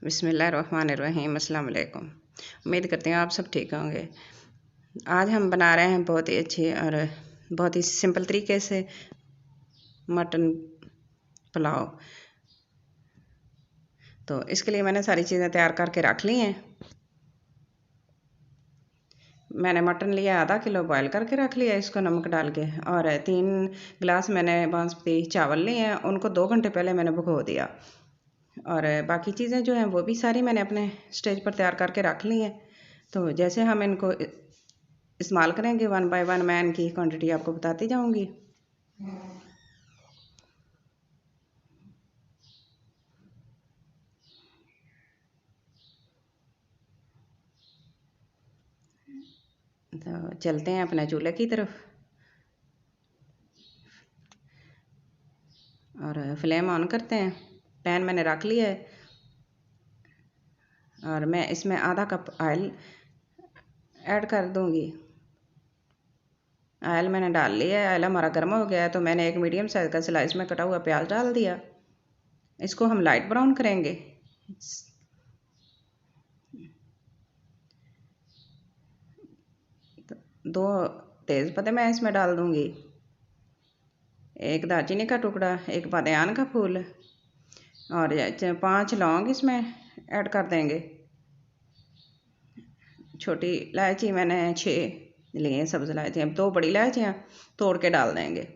बिस्मिल्लाहिर्रहमानिर्रहीम। अस्सलाम वालेकुम। उम्मीद करती हूँ आप सब ठीक होंगे। आज हम बना रहे हैं बहुत ही अच्छी और बहुत ही सिंपल तरीके से मटन पुलाव। तो इसके लिए मैंने सारी चीज़ें तैयार करके रख ली हैं। मैंने मटन लिया आधा किलो, बॉयल करके रख लिया इसको नमक डाल के, और 3 गिलास मैंने बासमती चावल लिए हैं, उनको 2 घंटे पहले मैंने भिगो दिया। और बाकी चीज़ें जो हैं वो भी सारी मैंने अपने स्टेज पर तैयार करके रख ली हैं। तो जैसे हम इनको इस्तेमाल करेंगे 1 बाय 1 मैं इनकी क्वांटिटी आपको बताती जाऊंगी। तो चलते हैं अपने चूल्हे की तरफ और फ्लेम ऑन करते हैं। पैन मैंने रख लिया है और मैं इसमें आधा कप ऑयल ऐड कर दूंगी। ऑयल मैंने डाल लिया है। ऑयल हमारा गर्म हो गया है तो मैंने एक मीडियम साइज़ का स्लाइस में कटा हुआ प्याज डाल दिया। इसको हम लाइट ब्राउन करेंगे। 2 तेज़ पत्ते मैं इसमें डाल दूंगी, 1 दालचीनी का टुकड़ा, 1 बादियान का फूल और 5 लौंग इसमें ऐड कर देंगे। छोटी इलायची मैंने 6 लिए हैं, सब्ज़ इलायची। अब 2 बड़ी इलायचियाँ तोड़ के डाल देंगे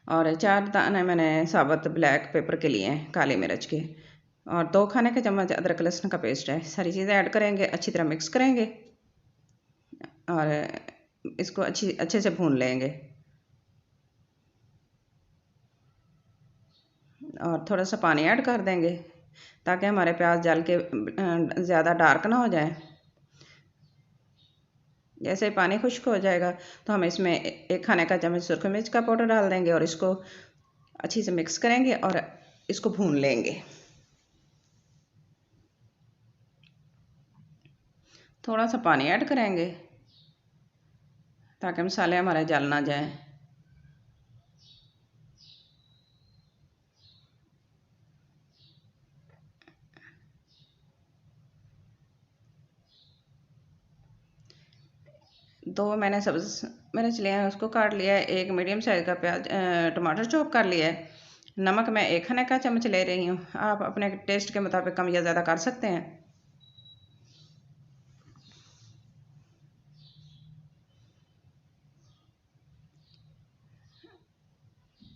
और 4 दाने मैंने साबुत ब्लैक पेपर के लिए हैं, काली मिर्च के, और 2 खाने के चम्मच अदरक लहसुन का पेस्ट है। सारी चीज़ें ऐड करेंगे, अच्छी तरह मिक्स करेंगे और इसको अच्छे से भून लेंगे। और थोड़ा सा पानी ऐड कर देंगे ताकि हमारे प्याज जल के ज़्यादा डार्क ना हो जाए। जैसे ही पानी खुश्क हो जाएगा तो हम इसमें 1 खाने का चम्मच सुरख मिर्च का पाउडर डाल देंगे और इसको अच्छी से मिक्स करेंगे और इसको भून लेंगे। थोड़ा सा पानी ऐड करेंगे ताकि मसाले हमारे जल ना जाए। दो मैंने सब्ज़ मिर्च लिया है, उसको काट लिया है। 1 मीडियम साइज़ का प्याज टमाटर चॉप कर लिया है। नमक मैं 1 खाने का चम्मच ले रही हूँ, आप अपने टेस्ट के मुताबिक कम या ज़्यादा कर सकते हैं।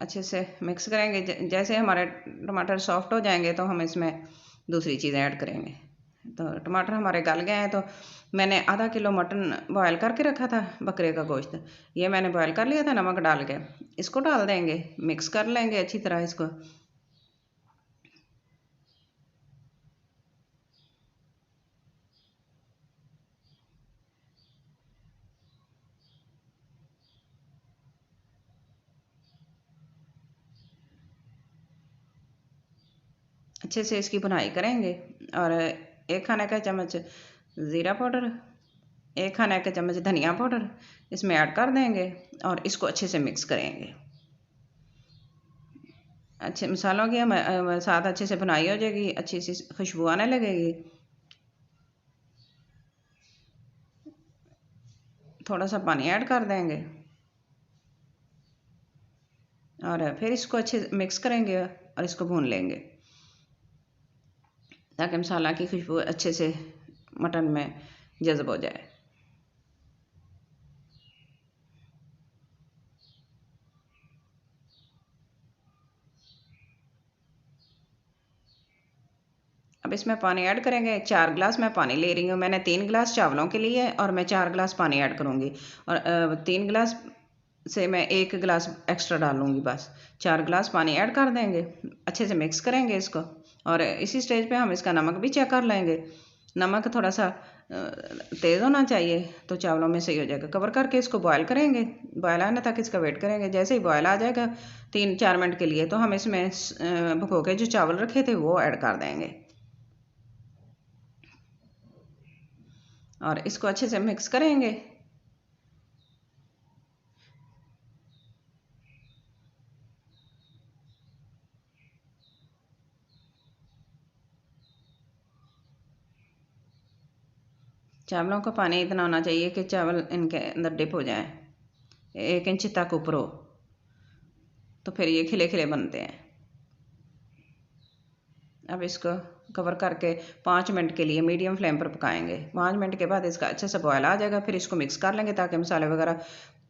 अच्छे से मिक्स करेंगे। जैसे हमारे टमाटर सॉफ्ट हो जाएंगे तो हम इसमें दूसरी चीज़ें ऐड करेंगे। तो टमाटर हमारे गल गए हैं तो मैंने आधा किलो मटन बॉयल करके रखा था, बकरे का गोश्त, ये मैंने बॉयल कर लिया था नमक डाल के। इसको डाल देंगे, मिक्स कर लेंगे अच्छी तरह इसको। अच्छे से इसकी भुनाई करेंगे और 1 खाने का चम्मच ज़ीरा पाउडर, 1 खाने का चम्मच धनिया पाउडर इसमें ऐड कर देंगे और इसको अच्छे से मिक्स करेंगे। अच्छे मसालों की साथ अच्छे से भुनाई हो जाएगी, अच्छी सी खुशबू आने लगेगी। थोड़ा सा पानी ऐड कर देंगे और फिर इसको अच्छे से मिक्स करेंगे और इसको भून लेंगे ताकि मसाला की खुशबू अच्छे से मटन में जज़ब हो जाए। अब इसमें पानी ऐड करेंगे। 4 गिलास मैं पानी ले रही हूँ। मैंने 3 गिलास चावलों के लिए और मैं 4 गिलास पानी ऐड करूँगी और 3 गिलास से मैं 1 गिलास एक्स्ट्रा डालूँगी बस। 4 गिलास पानी ऐड कर देंगे, अच्छे से मिक्स करेंगे इसको और इसी स्टेज पे हम इसका नमक भी चेक कर लेंगे। नमक थोड़ा सा तेज़ होना चाहिए तो चावलों में सही हो जाएगा। कवर करके इसको बॉयल करेंगे, बॉयल आने तक इसका वेट करेंगे। जैसे ही बॉयल आ जाएगा 3-4 मिनट के लिए तो हम इसमें भिगो के जो चावल रखे थे वो ऐड कर देंगे और इसको अच्छे से मिक्स करेंगे। चावलों का पानी इतना होना चाहिए कि चावल इनके अंदर डिप हो जाए, 1 इंच तक ऊपर हो, तो फिर ये खिले खिले बनते हैं। अब इसको कवर करके 5 मिनट के लिए मीडियम फ्लेम पर पकाएंगे। 5 मिनट के बाद इसका अच्छे से बॉयल आ जाएगा, फिर इसको मिक्स कर लेंगे ताकि मसाले वगैरह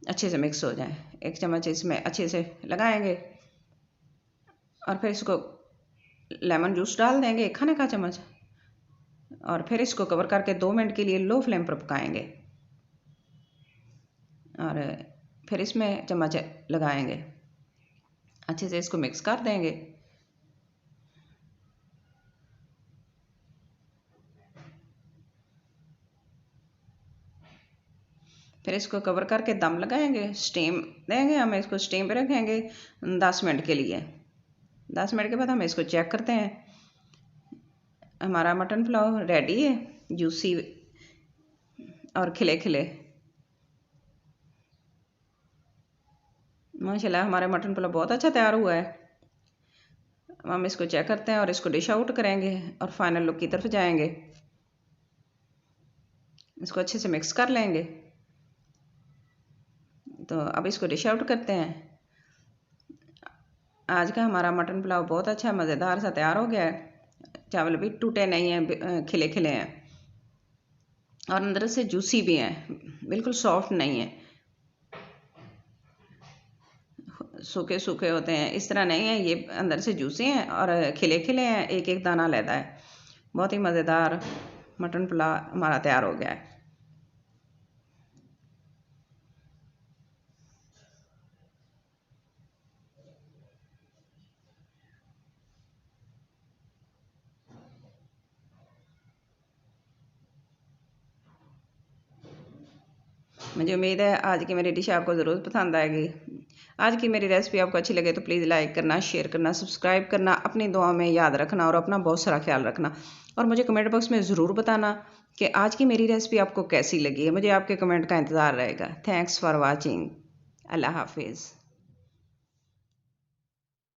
अच्छे से मिक्स हो जाएं। 1 चम्मच इसमें अच्छे से लगाएंगे और फिर इसको लेमन जूस डाल देंगे 1 खाने का चम्मच, और फिर इसको कवर करके 2 मिनट के लिए लो फ्लेम पर पकाएंगे और फिर इसमें चम्मच लगाएंगे, अच्छे से इसको मिक्स कर देंगे। फिर इसको कवर करके दम लगाएंगे, स्टीम देंगे। हम इसको स्टीम पे रखेंगे 10 मिनट के लिए। 10 मिनट के बाद हम इसको चेक करते हैं। हमारा मटन पुलाव रेडी है, जूसी और खिले खिले। माशाल्लाह हमारा मटन पुलाव बहुत अच्छा तैयार हुआ है। हम इसको चेक करते हैं और इसको डिश आउट करेंगे और फाइनल लुक की तरफ जाएंगे। इसको अच्छे से मिक्स कर लेंगे। तो अब इसको डिश आउट करते हैं। आज का हमारा मटन पुलाव बहुत अच्छा मज़ेदार सा तैयार हो गया है। चावल भी टूटे नहीं हैं, खिले खिले हैं और अंदर से जूसी भी हैं, बिल्कुल सॉफ्ट नहीं है, सूखे सूखे होते हैं इस तरह नहीं है, ये अंदर से जूसी हैं और खिले खिले हैं, एक एक दाना लेता है। बहुत ही मज़ेदार मटन पुलाव हमारा तैयार हो गया है। मुझे उम्मीद है आज की मेरी डिश आपको ज़रूर पसंद आएगी। आज की मेरी रेसिपी आपको अच्छी लगे तो प्लीज़ लाइक करना, शेयर करना, सब्सक्राइब करना, अपनी दुआ में याद रखना और अपना बहुत सारा ख्याल रखना। और मुझे कमेंट बॉक्स में ज़रूर बताना कि आज की मेरी रेसिपी आपको कैसी लगी है। मुझे आपके कमेंट का इंतज़ार रहेगा। Thanks for watching. अल्लाह हाफिज़।